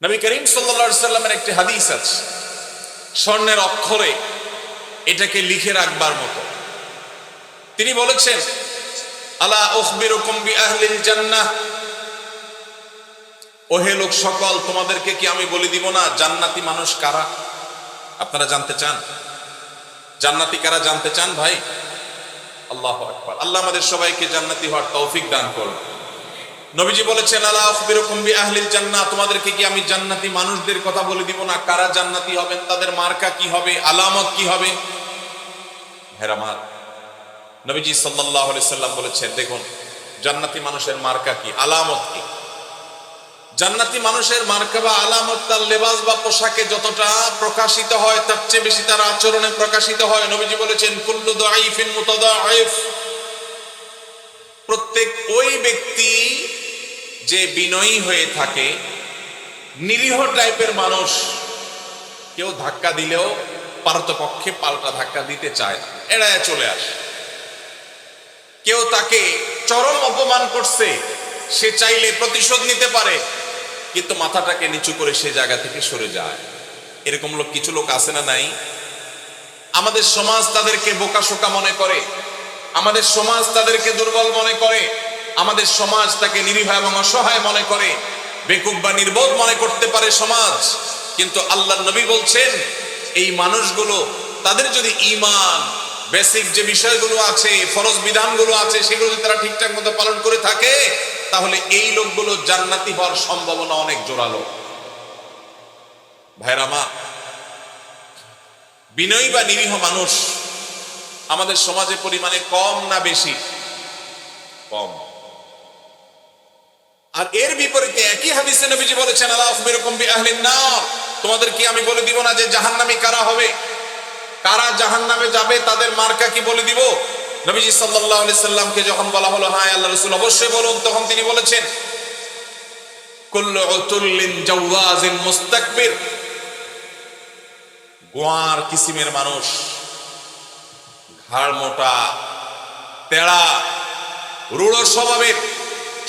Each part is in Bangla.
নবী করিম সাল্লাল্লাহু আলাইহি সাল্লামের একটি হাদিস আছে, স্বর্ণের অক্ষরে এটাকে লিখে রাখবার মতো। তিনি বলেছেন, আলা উখবিরুকুম বিআহলিল জান্নাহ, ওহে লোক সকল, তোমাদেরকে কি আমি বলে দিব না জান্নাতি মানুষ কারা? আপনারা জানতে চান জান্নাতি কারা? জানতে চান ভাই? আল্লাহু আকবার। আল্লাহ আমাদের সবাইকে জান্নাতি হওয়ার তৌফিক দান করুন। নবীজি বলেছেন, আলা উখবিরুকুম বিআহলিল জান্নাহ, তোমাদেরকে কি আমি জান্নাতি মানুষদের কথা বলে দিব না কারা জান্নাতি হবেন, তাদের মার্কা কি হবে, আলামত কি হবে? হেরামাত নবীজি সাল্লাল্লাহু আলাইহি সাল্লাম বলেছেন, দেখুন জান্নাতি মানুষের মার্কা কি, আলামত কি। জান্নাতি মানুষের মার্কা বা আলামত তার লেবাস বা পোশাকে যতটা প্রকাশিত হয় তার চেয়ে বেশি তার আচরণে প্রকাশিত হয়। নবীজি বলেছেন, কুল্লু দাঈফিন মুতাদাঈফ, প্রত্যেক ওই ব্যক্তি যে বিনয়ী হয়ে থাকে, নিরীহ টাইপের মানুষ, কেউ ধাক্কা দিলেও পারতপক্ষে পাল্টা ধাক্কা দিতে চায় না, এড়ায় চলে আসে। কেউ তাকে চরম অপমান করছে, সে চাইলে প্রতিশোধ নিতে পারে, কিন্তু মাথাটাকে নিচু করে সে জায়গা থেকে সরে যায়। এরকম লোক কিছু লোক আছে না নাই? আমাদের সমাজ তাদেরকে বোকাশোকা মনে করে, আমাদের সমাজ তাদেরকে দুর্বল মনে করে, আমাদের সমাজ তাকে নিরীহ এবং অসহায় মনে করে, বেকুব বা নির্বোধ মনে করতে পারে সমাজ। কিন্তু আল্লাহর নবী বলছেন, এই মানুষগুলো তাদের যদি ঈমান, বেসিক যে বিষয়গুলো আছে, ফরজ বিধানগুলো আছে, সেগুলো যদি তারা ঠিকঠাক মতো পালন করে থাকে, তাহলে এই লোকগুলো জান্নাতি হওয়ার সম্ভাবনা অনেক জোরালো। ভাইরা আমার, বিনয়ী বা নিরীহ মানুষ আমাদের সমাজে পরিমাণে কম না বেশি? কম। আর এর বিপরীতে একই হাদিসে নবীজি বলেছেন, আলা উখবিরুকুম বিআহলিন নার, তোমাদের কি আমি বলে দিব না যে জাহান্নামী কারা হবে, কারা জাহান্নামে যাবে, তাদের মার্কা কি বলে দিব? নবীজি সাল্লাল্লাহু আলাইহি সাল্লামকে যখন বলা হলো, হ্যাঁ আল্লাহর রাসূল অবশ্যই বলুন, তখন তিনি বলেছেন, কুল্লু উতুল্লিন জাওয়াজিন মুস্তাকবির, গোয়ার কিসিমের মানুষ, ঘাড় মোটা, তেড়া, রূঢ় স্বভাবের,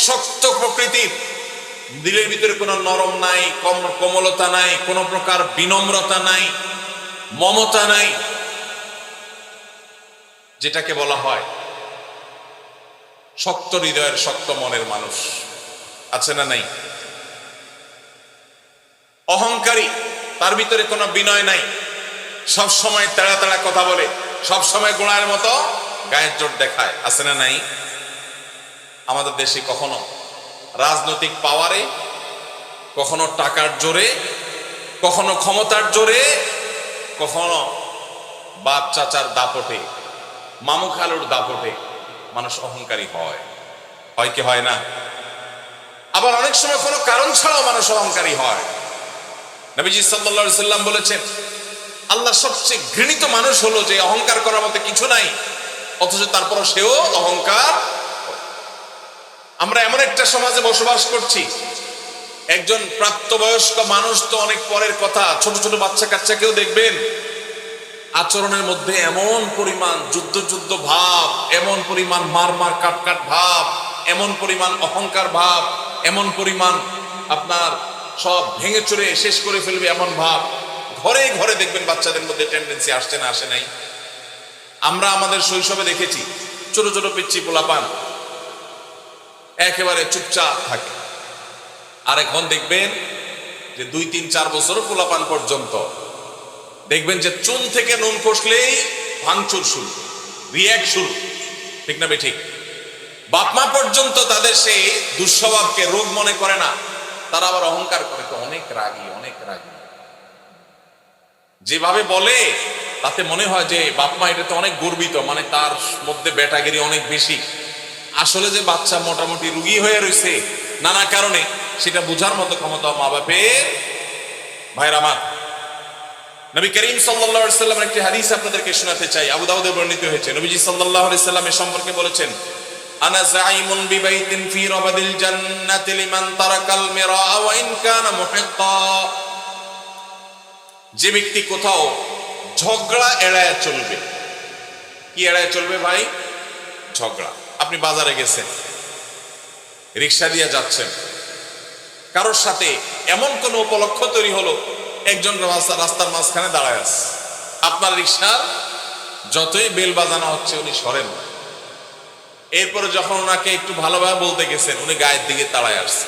শক্ত প্রকৃতির, দিলের ভিতরে কোনো নরম নাই, কোমলতা নাই, কোনো প্রকার বিনম্রতা নাই, মমতা নাই, যেটাকে বলা হয় শক্ত হৃদয়ের, শক্ত মনের মানুষ আছে না নাই? অহংকারী, তার ভিতরে কোনো বিনয় নাই, সব সময় তেড়া তেড়া কথা বলে, সব সময় গোড়ার মতো গায়ের জোর দেখায়, আছে না নাই? আমাদের দেশে কখনো রাজনৈতিক পাওয়ারে, কখনো টাকার জোরে, কখনো ক্ষমতার জোরে, কখনো বাপ চাচার দাপটে, মামু খালুর দাপটে মানুষ অহংকারী হয়, হয় কি হয় না? আবার অনেক সময় কোনো কারণ ছাড়াও মানুষ অহংকারী হয়। নবীজি সাল্লাল্লাহু আলাইহি সাল্লাম বলেছেন, আল্লাহর সবচেয়ে ঘৃণিত মানুষ হলো যে অহংকার করার মতো কিছু নাই, অথচ তারপরও সেও অহংকার। আমরা এমন একটা সমাজে বসবাস করছি, একজন প্রাপ্তবয়স্ক মানুষ তো অনেক পরের কথা, ছোট ছোট বাচ্চা কাচ্চাকেও দেখবেন আচরণের মধ্যে এমন পরিমাণ যুদ্ধ যুদ্ধ ভাব, এমন পরিমাণ মার মার কাট কাট ভাব, এমন পরিমাণ অহংকার ভাব, এমন পরিমাণ আপনার সব ভেঙে চুরে শেষ করে ফেলবে এমন ভাব। ঘরে ঘরে দেখবেন বাচ্চাদের মধ্যে টেন্ডেন্সি আসছে না, আসে নাই? আমরা আমাদের শৈশবে দেখেছি ছোট ছোট পিচ্চি পোলাপান একেবারে চুপচাপ থাকে, আর এখন দেখবেন যে 2-3-4 বছর পোলাপান পর্যন্ত দেখবেন যে চুন থেকে নুন খসলেই ভাঙচুর শুরু, রিয়াক্ট শুরু, ঠিক না বেঠিক? বাপমা পর্যন্ত তাদের সেই দুঃস্বভাবকে রোগ মনে করে না, তারা আবার অহংকার করে, তো অনেক রাগী, অনেক রাগী, যেভাবে বলে তাতে মনে হয় যে বাপমা এটা তো অনেক গর্বিত, মানে তার মধ্যে বেটাগিরি অনেক বেশি। আসলে যে বাচ্চা মোটামুটি রুগী হয়ে রয়েছে নানা কারণে, সেটা বোঝার মতো ক্ষমতা মা বাপের। ভাইরা আমার, নবী করিম সাল্লাল্লাহু আলাইহি সাল্লামের একটি হাদিস আপনাদেরকে শোনাতে চাই, আবু দাউদে বর্ণিত হয়েছে। নবীজি সাল্লাল্লাহু আলাইহি সাল্লামের সম্পর্কে বলেছেন, আনা যাইমুন বিবাইতিন ফি রাবাদিল জান্নাতি লিমান তারাকাল মিরা ওয়া ইন কানা মুহিক্কা, যে ব্যক্তি কোথাও ঝগড়া এড়ায় চলবে। কি এড়ায় চলবে ভাই? ঝগড়া। আপনি বাজারে গেছেন, রিকশা দিয়ে যাচ্ছেন, কারোর সাথে এমন কোন উপলক্ষ তৈরি হলো, একজন রাস্তার মাঝখানে দাঁড়ায় আছে, আপনার রিকশার যতই বেল বাজানো হচ্ছে উনি সরেন। এরপরে যখন ওনাকে একটু ভালোভাবে বলতে গেছেন, উনি গায়ের দিকে দাঁড়ায় আসছে।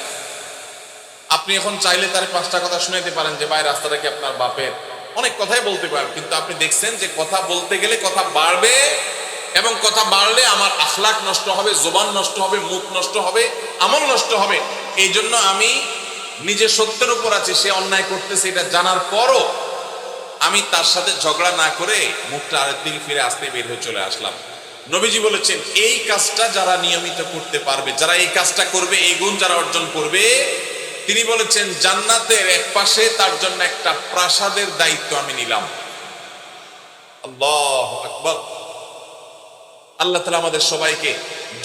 আপনি এখন চাইলে তার 5টা কথা শুনাইতে পারেন যে ভাই রাস্তাটা কি আপনার বাপের, অনেক কথাই বলতে পারেন, কিন্তু আপনি দেখছেন যে কথা বলতে গেলে কথা বাড়বে, এবং কথা বাড়লে আমার আখলাক নষ্ট হবে, জবান নষ্ট হবে, মুখ নষ্ট হবে, আমল নষ্ট হবে। এই জন্য আমি নিজে সত্যের উপর আছি, সে অন্যায় করতেছে এটা জানার পরও আমি তার সাথে ঝগড়া না করে মুখটা আরেক দিকে ফিরে আসতে বের হয়ে চলে আসলাম। নবীজি বলেছেন এই কাজটা যারা নিয়মিত করতে পারবে, যারা এই কাজটা করবে, এই গুণ যারা অর্জন করবে, তিনি বলেছেন জান্নাতের এক পাশে তার জন্য একটা প্রাসাদের দায়িত্ব আমি নিলাম। আল্লাহু আকবার। আল্লাহ তাআলা আমাদের সবাইকে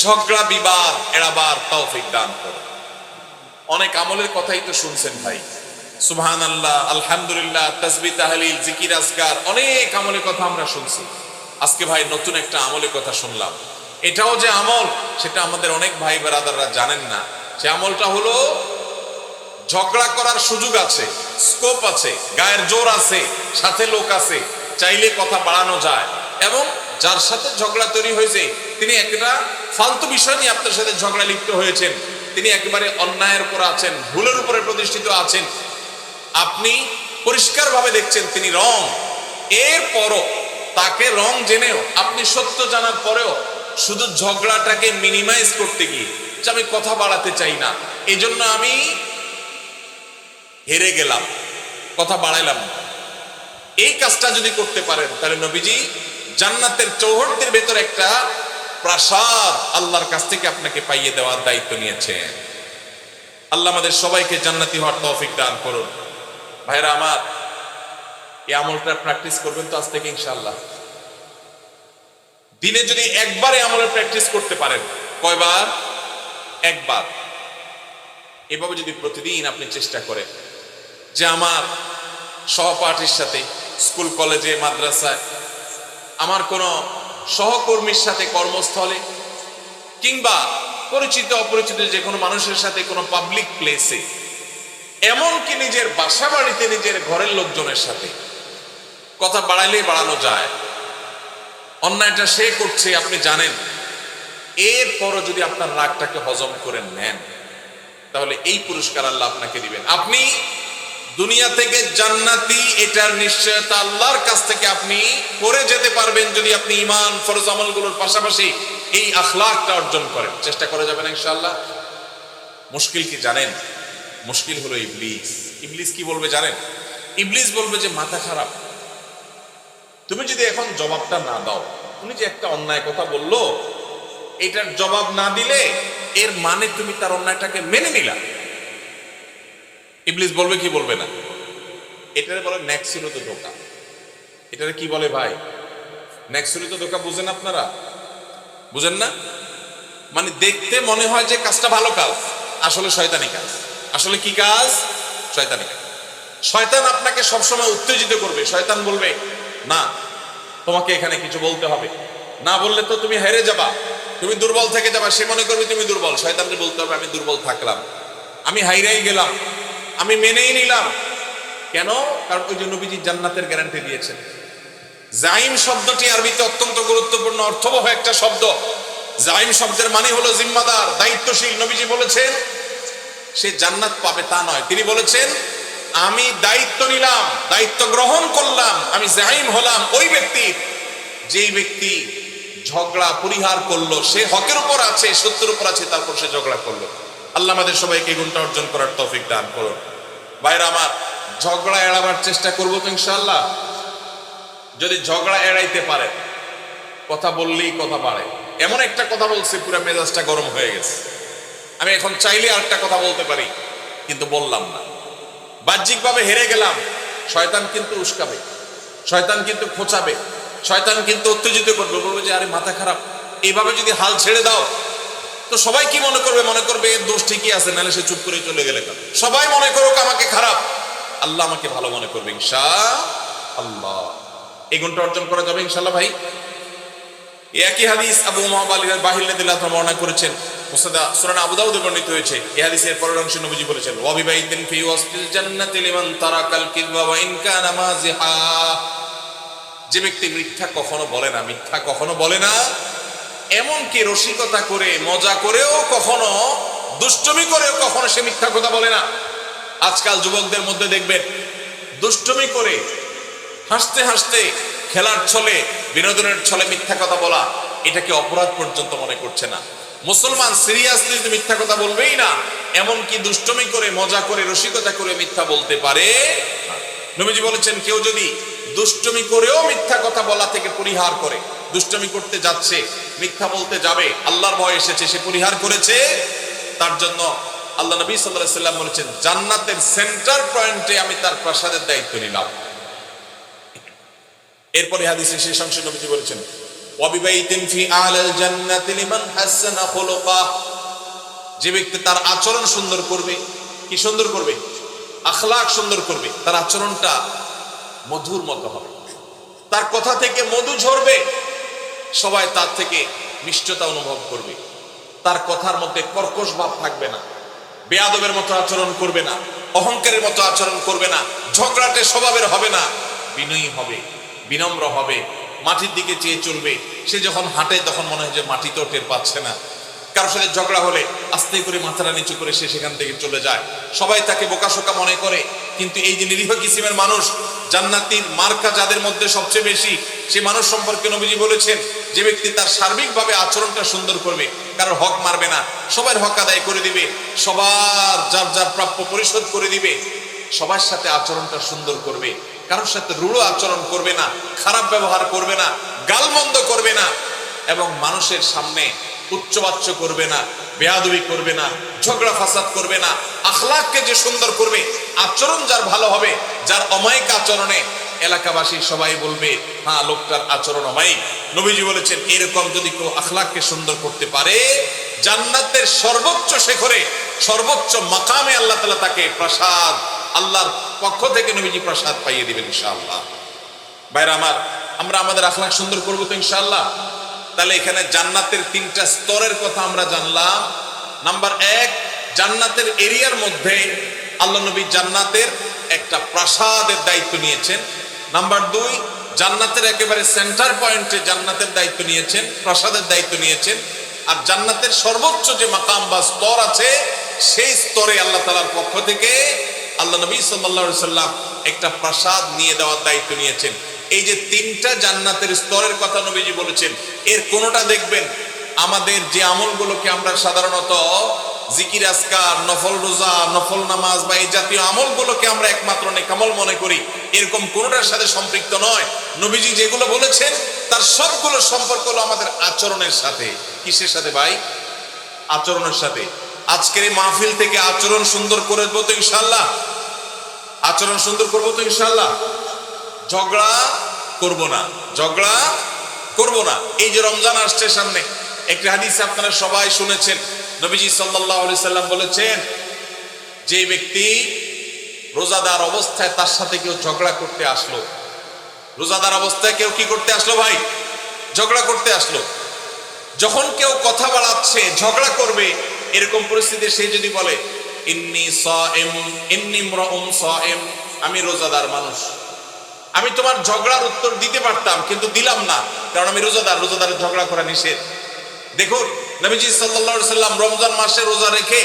ঝগড়া বিবাদ এড়াবার তৌফিক দান করুন। অনেক আমলের কথাই তো শুনছেন ভাই, সুবহানাল্লাহ, আলহামদুলিল্লাহ, তাসবিহ, তাহলিল, জিকির, আজকার, অনেক আমলের কথা আমরা শুনছি। আজকে ভাই নতুন একটা আমলের কথা শুনলাম। এটাও যে আমল সেটা আমাদের অনেক ভাই ব্রাদাররা জানেন না। সে আমলটা হলো ঝগড়া করার সুযোগ আছে, স্কোপ আছে, গায়ের জোর আছে, সাথে লোক আছে, চাইলে কথা বাড়ানো যায়। এবং যার সাথে ঝগড়া তৈরি হয়েছে তিনি একটা ফালতু বিষয় নিয়ে আপনার সাথে ঝগড়া লিপ্ত হয়েছেন, তিনি একেবারে অন্যায়ের উপর আছেন, ভুলের উপরে প্রতিষ্ঠিত আছেন, আপনি পরিষ্কারভাবে দেখছেন তিনি রং, এরপরও তাকে রং জেনেও আপনি সত্য জানার পরেও শুধু ঝগড়াটাকে মিনিমাইজ করতে গিয়ে যে আমি কথা বাড়াতে চাই না, এই জন্য আমি হেরে গেলাম, কথা বাড়াইলাম না, এই কাজটা যদি করতে পারেন তাহলে নবীজি জান্নাতের চৌহদ্দির ভেতর একটা প্রাসাদ আল্লাহর কাছ থেকে আপনাকে পাইয়ে দেওয়ার দায়িত্ব নিয়েছেন। আল্লাহ আমাদের সবাইকে জান্নাতি হওয়ার তৌফিক দান করুন। ভাইরা আমার, এই আমলটা প্র্যাকটিস করবেন তো আজ থেকে ইনশাআল্লাহ। দিনে যদি একবারে আমলের প্র্যাকটিস করতে পারেন, কয়বার? একবার। এভাবে যদি প্রতিদিন আপনি চেষ্টা করেন যে আমার সহপাঠীর সাথে স্কুল, কলেজে, মাদ্রাসায়, আমার কোনো সহকর্মীর সাথে কর্মস্থলে, কিংবা পরিচিত অপরিচিত যে কোনো মানুষের সাথে কোনো পাবলিক প্লেসে, এমনকি নিজের বাসা বাড়িতে নিজের ঘরের লোকজনের সাথে কথা বাড়াইলেই বাড়ানো যায়। অন্যায়টা সে করছে আপনি জানেন, এরপরও যদি আপনার রাগটাকে হজম করে নেন তাহলে এই পুরস্কার আল্লাহ আপনাকে দিবেন। আপনি দুনিয়া থেকে জান্নাতি এটার নিশ্চয়তা আল্লাহর কাছ থেকে আপনি করে যেতে পারবেন যদি আপনি ঈমান, ফরজ আমলগুলোর পাশাপাশি এই আখলাকটা অর্জন করেন। চেষ্টা করে যাবেন ইনশাআল্লাহ। মুশকিল কি জানেন? মুশকিল হলো ইবলিস। ইবলিস কি বলবে জানেন? ইবলিস বলবে যে মাথা খারাপ, তুমি যদি এখন জবাবটা না দাও, তুমি যে একটা অন্যায় কথা বললো এটার জবাব না দিলে এর মানে তুমি তার অন্যায়টাকে মেনে নিলা। ইবলিস বলবে কি বলবে না? এটারে বলে নেক্সিরত ধোঁকা। এটারে কি বলে ভাই? নেক্সিরত ধোঁকা। বুঝেন আপনারা? বুঝেন না? মানে দেখতে মনে হয় যে কাজটা ভালো কাজ, আসলে শয়তানি কাজ। আসলে কি কাজ? শয়তানি কাজ। শয়তান আপনাকে সবসময় উত্তেজিত করবে। শয়তান বলবে না, তোমাকে এখানে কিছু বলতে হবে, না বললে তো তুমি হেরে যাবা, তুমি দুর্বল থেকে যাবা। সে মনে করবে তুমি দুর্বল। শয়তানকে বলতে হবে আমি দুর্বল থাকলাম, আমি হাইরাই গেলাম, আমি মেনেই নিলাম। কেন? কারণ ওই যে নবীজি জান্নাতের গ্যারান্টি দিয়েছেন। জাইম শব্দটি আরবিতে অত্যন্ত গুরুত্বপূর্ণ অর্থবহ একটা শব্দ। জাইম শব্দের মানে হলো জিম্মাদার, দায়িত্বশীল। নবীজি বলেছেন সে জান্নাত পাবে তা নয়, তিনি বলেছেন আমি দায়িত্ব নিলাম, দায়িত্ব গ্রহণ করলাম, আমি জাইম হলাম ওই ব্যক্তির যেই ব্যক্তি ঝগড়া পরিহার করলো, সে হকের উপর আছে, সত্যের উপর আছে, তারপর সে ঝগড়া করলো। আল্লাহ আমাদের সবাইকে এই গুণটা অর্জন করার তৌফিক দান করুন। ভাইরা আমার, ঝগড়া এড়াবার চেষ্টা করবো তো ইনশাআল্লাহ। যদি ঝগড়া এড়াইতে পারে, কথা বললেই কথা বাড়ে। এমন একটা কথা বলছে পুরো মেজাজটা গরম হয়ে গেছে, আমি এখন চাইলে আরেকটা কথা বলতে পারি কিন্তু বললাম না, বাহ্যিকভাবে হেরে গেলাম। শয়তান কিন্তু উস্কাবে, শয়তান কিন্তু খোঁচাবে, শয়তান কিন্তু উত্তেজিত করবে, বলবে যে আরে মাথা খারাপ, এইভাবে যদি হাল ছেড়ে দাও তো সবাই কি মনে করবে? মনে করবে এর দোষ ঠিকই আছে, নাহলে সে চুপ করে চলে গেলে কেন? সবাই মনে করুক আমাকে খারাপ, আল্লাহ আমাকে ভালো মনে করবে ইনশাআল্লাহ। এই গুণটা অর্জন করা যাবে ইনশাআল্লাহ। ভাই, একই হাদিস আবু উমামা বাহির রাদিয়াল্লাহু আনহু বর্ণনা করেছেন, সূরা আবু দাউদে বর্ণিত হয়েছে। এই হাদিসের পরের অংশে নবীজি বলেছেন, ওয়া বিবাইতিন ফি ওয়াসতিল জান্নাতি লিমান তারাকাল কিযবা ওয়া ইন কানা মাযিহা। যে ব্যক্তি মিথ্যা কখনো বলে না, মিথ্যা কখনো বলে না, এমনকি রসিকতা করে মজা করেও কখনো, দুষ্টমি করেও কখনো সে মিথ্যা কথা বলে না। আজকাল যুবকদের মধ্যে দেখবেন দুষ্টমি করে হাসতে হাসতে, খেলার ছলে, বিনোদনের ছলে মিথ্যা কথা বলা, এটাকে অপরাধ পর্যন্ত মনে করছে না। মুসলমান সিরিয়াসলি মিথ্যা কথা বলবেই না, এমনকি দুষ্টমি করে মজা করে রসিকতা করে মিথ্যা বলতে পারে। নবীজি বলেছেন, কেউ যদি দুষ্টমি করেও মিথ্যা কথা বলা থেকে পরিহার করে, দুষ্টমি করতে যাচ্ছে, মিথ্যা বলতে যাবে, আল্লাহর ভয় এসেছে, সে পরিহার করেছে, তার জন্য আল্লাহ নবী সাল্লাল্লাহু আলাইহি ওয়াসাল্লাম বলেছেন, জান্নাতের সেন্টার পয়েন্টে আমি তার প্রাসাদের দায়িত্ব নিলাম। এরপরে হাদিসের শেষ অংশে নবীজি বলেছেন, ওয়া বিবাইতিন ফি আলাল জান্নাতি লিমান হাসানা খুলুকাহ। যে ব্যক্তি তার আচরণ সুন্দর করবে, কি সুন্দর করবে? আখলাক সুন্দর করবে, তার আচরণটা মধুর মতো হবে, তার কথা থেকে মধু ঝরবে, সবাই তার থেকে মিষ্টতা অনুভব করবে, তার কথার মধ্যে কর্কশ ভাব থাকবে না, বেয়াদবের মতো আচরণ করবে না, অহংকারের মতো আচরণ করবে না, ঝগড়াটে স্বভাবের হবে না, বিনয়ী হবে, বিনম্র হবে, মাটির দিকে চেয়ে চলবে। সে যখন হাঁটে তখন মনে হয় যে মাটি তো টের পাচ্ছে না। কারোর সাথে ঝগড়া হলে আস্তে করে মাথাটা নিচু করে সে সেখান থেকে চলে যায়। সবাই তাকে বোকাশোকা মনে করে, কিন্তু এই যে নিরীহ কিসিমের মানুষ, জান্নাতীর মার্কা যাদের মধ্যে সবচেয়ে বেশি, সে মানুষ সম্পর্কে নবীজি বলেছেন, যে ব্যক্তি তার সার্বিকভাবে আচরণটা সুন্দর করবে, কারোর হক মারবে না, সবার হক আদায় করে দিবে, সবার যার যার প্রাপ্য পরিশোধ করে দিবে, সবার সাথে আচরণটা সুন্দর করবে, কারোর সাথে রূঢ় আচরণ করবে না, খারাপ ব্যবহার করবে না, গালমন্দ করবে না, এবং মানুষের সামনে উচ্চবাচ্য করবে না, বেয়াদবি করবে না, ঝগড়া ফাসাদ করবে না, আখলাককে যে সুন্দর করবে, আচরণ যার ভালো হবে, যার অমায়িক আচরণে এলাকাবাসী সবাই বলবে, হ্যাঁ লোকটার আচরণ অমায়িক। নবীজি বলেছেন, এরকম যদি কেউ আখলাককে সুন্দর করতে পারে, জান্নাতের সর্বোচ্চ শিখরে, সর্বোচ্চ মাকামে আল্লাহ তাআলা তাকে প্রাসাদ, আল্লাহর পক্ষ থেকে নবীজি প্রাসাদ পাইয়ে দিবেন ইনশাআল্লাহ। ভাইরা আমার, আমরা আমাদের আখলাক সুন্দর করবো তো ইনশাআল্লাহ। তাহলে এখানে জান্নাতের তিনটা স্তরের কথা আমরা জানলাম। নাম্বার 1, জান্নাতের এরিয়ার মধ্যে আল্লাহ নবী জান্নাতের একটা প্রাসাদের দায়িত্ব নিয়েছেন। নাম্বার 2, জান্নাতের একেবারে সেন্টার পয়েন্টে জান্নাতের দায়িত্ব নিয়েছেন, প্রাসাদের দায়িত্ব নিয়েছেন। আর জান্নাতের সর্বোচ্চ যে মাকাম বা স্তর আছে, সেই স্তরে আল্লাহ তাআলার পক্ষ থেকে আল্লাহ নবী সাল্লাল্লাহু আলাইহি সাল্লাম একটা প্রাসাদ নিয়ে দেওয়ার দায়িত্ব নিয়েছেন। এই যে তিনটা জান্নাতের স্তরের কথা নবীজি বলেছেন, এর কোনোটা দেখবেন আমাদের যে আমলগুলোকে আমরা সাধারণত জিকির আজকার, নফল রোজা, নফল নামাজ বা এই জাতীয় আমলগুলোকে আমরা একমাত্র নেকামল মনে করি, এরকম কোনোটার সাথে সম্পৃক্ত নয়। নবীজি যেগুলো বলেছেন তার সবগুলো সম্পর্ক হলো আমাদের আচরণের সাথে। কিসের সাথে ভাই? আচরণের সাথে। আজকের এই মাহফিল থেকে আচরণ সুন্দর করে দেবো তো ইনশাআল্লাহ, আচরণ সুন্দর করবো তো ইনশাআল্লাহ। ঝগড়া করব না, ঝগড়া করব না। এই যে রমজান আসছে সামনে, একটা হাদিস আপনারা সবাই শুনেছেন, নবীজি সাল্লাল্লাহু আলাইহি সাল্লাম বলেছেন, যে ব্যক্তি রোজাদার অবস্থায় তার সাথে কেউ ঝগড়া করতে আসলো, রোজাদার অবস্থায় কেউ কি করতে আসলো ভাই? ঝগড়া করতে আসলো। যখন কেউ কথা বাড়াচ্ছে, ঝগড়া করবে, এরকম পরিস্থিতিতে সে যদি বলে, ইন্নী সাইম, ইন্নী ইমরাউন সাইম, আমি রোজাদার মানুষ, আমি তোমার ঝগড়ার উত্তর দিতে পারতাম কিন্তু দিলাম না, কারণ আমি রোজাদার, রোজাদারের ঝগড়া করা নিষেধ। দেখুন নবীজি সাল্লাল্লাহু আলাইহি সাল্লাম রমজান মাসে রোজা রেখে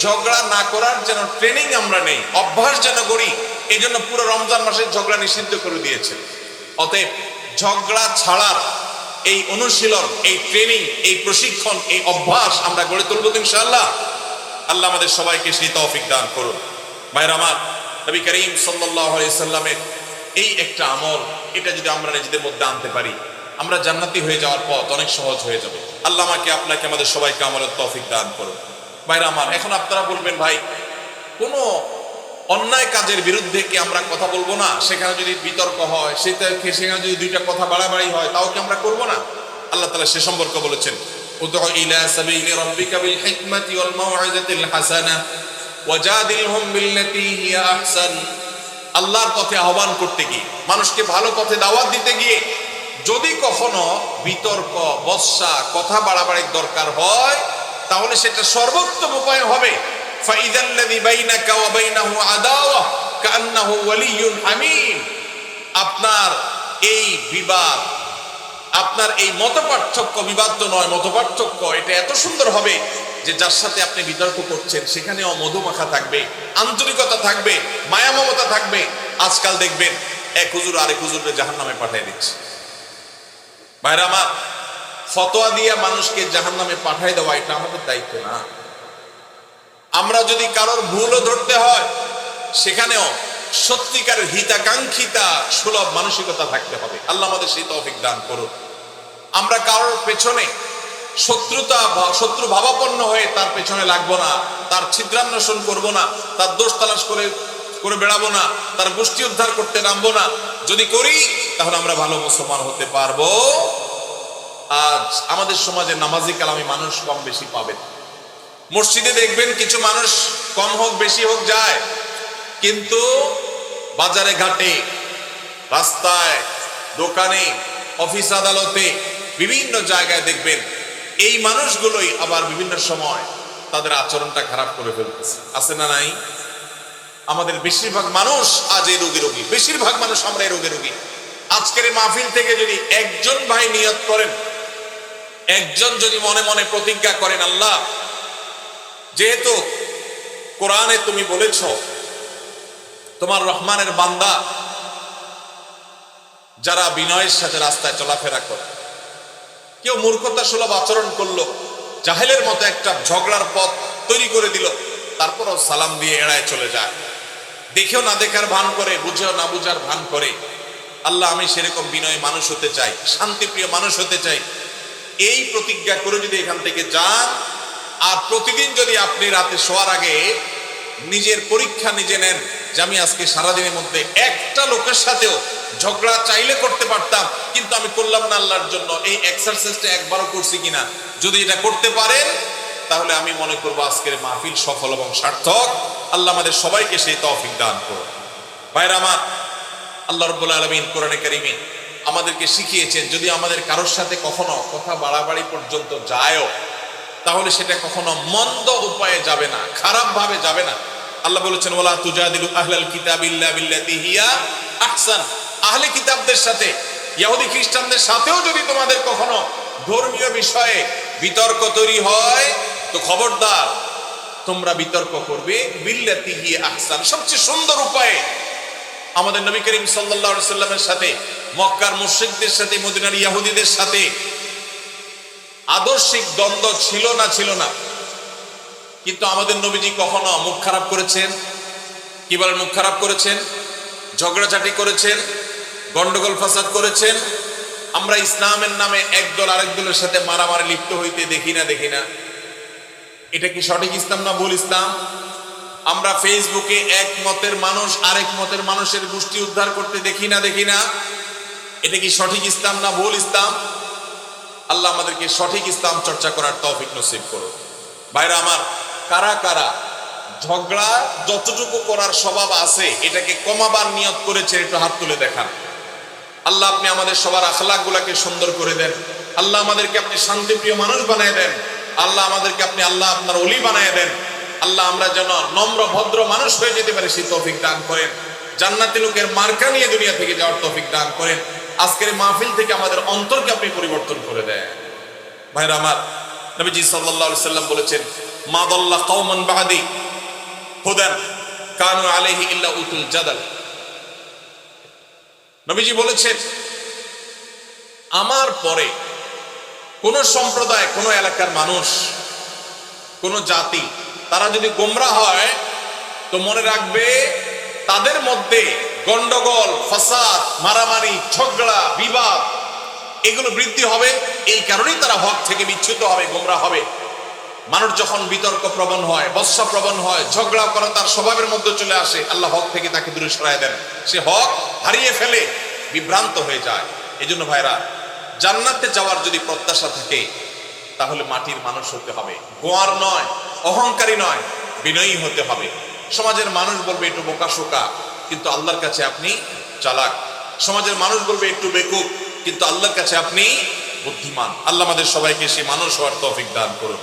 ঝগড়া না করার যেন ট্রেনিং আমরা নেই, অভ্যাস যেন করি, এই জন্য পুরো রমজান মাসে ঝগড়া নিষিদ্ধ করে দিয়েছেন। অতএব ঝগড়া ছাড়ার এই অনুশীলন, এই ট্রেনিং, এই প্রশিক্ষণ, এই অভ্যাস আমরা গড়ে তুলবো ইনশাআল্লাহ। আল্লাহ আমাদের সবাইকে সেই তৌফিক দান করুন। ভাইরা আমার, নবী করিম সাল্লাল্লাহু আলাইহি সাল্লামের এই একটা আমল, এটা যদি আমরা নিজেদের মধ্যে আনতে পারি, আমরা জান্নাতি হয়ে যাওয়ার পথ অনেক সহজ হয়ে যাবে। আল্লাহ আমাকে, আপনাকে, আমাদের সবাইকে আমলের তৌফিক দান করুন। ভাইরা আমার, এখন আপনারা বলবেন, ভাই কোনো অন্যায় কাজের বিরুদ্ধে কি আমরা কথা বলবো না? সেখানে যদি বিতর্ক হয়, সেখানে যদি দুইটা কথা বাড়াবাড়ি হয়, তাও কি আমরা করবো না? আল্লাহ তাআলা সে সম্পর্কে বলেছেন, উদউ ইলা সাবিলি রাব্বিকা বিল হিকমাতি ওয়াল মাউইযাতিল হাসানাহ ওয়াজাদিলহুম বিল্লাতী হিয়া আহসান। আল্লাহর পথে আহ্বান করতে গিয়ে, মানুষকে ভালো পথে দাওয়াত দিতে গিয়ে যদি কখনো বিতর্ক, বর্ষা, কথা বাড়াবাড়ির দরকার হয়, তাহলে সেটা সর্বোত্তম উপায় হবে ফাইদাল্লাযী বাইনাকা ওয়া বাইনাহু আদাওয়া কান্নাহু ওয়ালিয়্যুন হামীম। আপনার এই বিবাদ, আপনার এই মতপার্থক্য, বিবাদ তো নয়, মতপার্থক্য, এটা এত সুন্দর হবে যে যার সাথে আপনি বিতর্ক করছেন সেখানেও মধুমাখা থাকবে, আন্তরিকতা থাকবে, মায়া মমতা থাকবে। আজকাল দেখবেন এক হুজুর আরেক হুজুরকে জাহান্নামে পাঠিয়ে দিচ্ছে। ভাইরা আমার, ফতোয়া দিয়ে মানুষকে জাহান্নামে পাঠিয়ে দেওয়া এটা আমাদের দায়িত্ব না। আমরা যদি কারোর ভুলও ধরতে হয় সেখানেও সত্যিকারের হিতাকাঙ্ক্ষিতা সুলভ মানসিকতা থাকতে হবে। আল্লাহ আমাদের সেই তৌফিক দান করুন। আমরা কারোর পেছনে শত্রু ভাবাপন্ন হয়ে তার পেছনে লাগবো না, তার ছিদ্রান্বেষণ করবো না, তার দোষ তালাশ করে বেড়াবো না, তার গোষ্ঠী উদ্ধার করতে নামবো না। যদি করি তাহলে আমরা ভালো মুসলমান হতে পারবো। আজ আমাদের সমাজে নামাজি কালামি মানুষ কম বেশি পাবেন। মসজিদে দেখবেন কিছু মানুষ কম হোক বেশি হোক যায়, কিন্তু বাজারে ঘাটে, রাস্তায়, দোকানে, অফিস আদালতে, বিভিন্ন জায়গায় দেখবেন এই মানুষগুলোই আবার বিভিন্ন সময় তাদের আচরণটা খারাপ করে ফেলতেছে। আছে না নাই? আমাদের বেশিরভাগ মানুষ আজ এই রোগী, বেশিরভাগ মানুষ আমরা এই রোগী। আজকের এই মাহফিল থেকে যদি একজন ভাই নিয়ত করেন, একজন যদি মনে মনে প্রতিজ্ঞা করেন, আল্লাহ যেহেতু কোরআনে তুমি বলেছ তোমার রহমানের বান্দা যারা বিনয়ের সাথে রাস্তায় চলাফেরা করে, কেউ মূর্খতা সুলভ আচরণ করলো, জাহেলের মতো একটা ঝগড়ার পথ তৈরি করে দিল, তারপরও সালাম দিয়ে এড়ায় চলে যায়, দেখেও না দেখার ভান করে, বুঝেও না বুঝার ভান করে। আল্লাহ আমি সেরকম বিনয় মানুষ হতে চাই, শান্তিপ্রিয় মানুষ হতে চাই। এই প্রতিজ্ঞা করে যদি এখান থেকে যান, আর প্রতিদিন যদি আপনি রাতে শোয়ার আগে নিজের পরীক্ষা নিজে নেন যে আমি আজকে সারাদিনের মধ্যে একটা লোকের সাথেও ঝগড়া চাইলে করতে পারতাম কিন্তু আমি করলাম না আল্লাহর জন্য, এই এক্সারসাইজটা একবারও করছি কিনা, যদি এটা করতে পারেন তাহলে আমি মনে করবো আজকের মাহফিল সফল এবং সার্থক। আল্লাহ আমাদের সবাইকে সেই তৌফিক দান করুন। ভাইরা আমার, আল্লাহ রাব্বুল আলামিন কোরআনে কারীমে আমাদেরকে শিখিয়েছেন যদি আমাদের কারোর সাথে কখনো কথা বাড়াবাড়ি পর্যন্ত যায়ও তাহলে সেটা কখনো মন্দ উপায়ে যাবে না, খারাপ ভাবে যাবে না। আল্লাহ বলেছেন ওয়ালা তুজাদিলু আহলাল কিতাবি ইল্লা বিল্লাতি হিয়া আহসান। আহলে কিতাবদের সাথে, ইহুদি খ্রিস্টানদের সাথেও যদি তোমাদের কখনো ধর্মীয় বিষয়ে বিতর্ক তৈরি হয় তো খবরদার তোমরা বিতর্ক করবে বিল্লাতি হিয়া আহসান, সবচেয়ে সুন্দর উপায়ে। আমাদের নবী করিম সাল্লাল্লাহু আলাইহি সাল্লামের সাথে মক্কার মুশরিকদের সাথে, মদিনার ইহুদিদের সাথে আদর্শিক দ্বন্দ্ব ছিল না, কিন্তু আমাদের নবীজি কখনো মুখ খারাপ করেছেন? কি বলেন? মুখ খারাপ করেছেন, ঝগড়াঝাটি করেছেন, গন্ডগোল ফাসাদ করেছেন। আমরা ইসলামের নামে একদল আরেক দলের সাথে মারামারি লিপ্ত হইতে দেখি না। এটা কি সঠিক ইসলাম না ভুল ইসলাম? আমরা ফেসবুকে এক মতের মানুষ আরেক মতের মানুষের গোষ্ঠী উদ্ধার করতে দেখি না। এটা কি সঠিক ইসলাম না ভুল ইসলাম? আল্লাহ আমাদেরকে সঠিক ইসলাম চর্চা করার তৌফিক নসিব করুন। ভাইরা আমার, কারা কারা ঝগড়া যতটুকু করার স্বভাব আছে এটাকে কমাবার নিয়ত করেছে একটু হাত তুলে দেখান। আল্লাহ আপনি আমাদের সবার আখলাক গুলাকে সুন্দর করে দেন। আল্লাহ আমাদেরকে আপনি শান্তিপ্রিয় মানুষ বানিয়ে দেন। আল্লাহ আমাদেরকে আপনি আল্লাহ আপনার ওলি বানিয়ে দেন। আল্লাহ আমরা যেন নম্র ভদ্র মানুষ হয়ে যেতে পারি সেই তৌফিক দান করেন। জান্নাতি লোকের মার্কা নিয়ে দুনিয়া থেকে যাওয়ার তৌফিক দান করেন। আজকের মাহফিল থেকে আমাদের অন্তরকে আপনি পরিবর্তন করে দেন। ভাইরা আমার, নবীজি সাল্লাল্লাহু আলাইহি সাল্লাম বলেছেন মা দাল্লা কওমান বাদি হুদান কানু আলাইহি ইল্লা উতুল জাদাল। নবীজি বলেছেন আমার পরে কোন সম্প্রদায়, কোন এলাকার মানুষ, কোন জাতি তারা যদি গোমরা হয় তো মনে রাখবে তাদের মধ্যে গন্ডগোল, ফাসাদ, মারামারি, ঝগড়া, বিবাদ এগুলো বৃদ্ধি হবে। এই কারণেই তারা হক থেকে বিচ্যুত হবে, গোমরা হবে। মানুষ যখন বিতর্ক প্রবণ হয়, বর্ষা প্রবণ হয়, ঝগড়া করা তার স্বভাবের মধ্যে চলে আসে, আল্লাহ হক থেকে তাকে দূরে সরায় দেন। সে হক হারিয়ে ফেলে, বিভ্রান্ত হয়ে যায়। এই জন্য ভাইরা, জান্নাতে যাওয়ার যদি প্রত্যাশা থাকে তাহলে মাটির মানুষ হতে হবে, গোয়ার নয়, অহংকারী নয়, বিনয়ী হতে হবে। সমাজের মানুষ বলবে একটু বোকাশোকা, কিন্তু আল্লাহর কাছে আপনি চালাক। সমাজের মানুষ বলবে একটু বেকুব, কিন্তু আল্লাহর কাছে আপনি বুদ্ধিমান। আল্লাহ আমাদের সবাইকে সেই মানুষ হওয়ার তৌফিক দান করুন।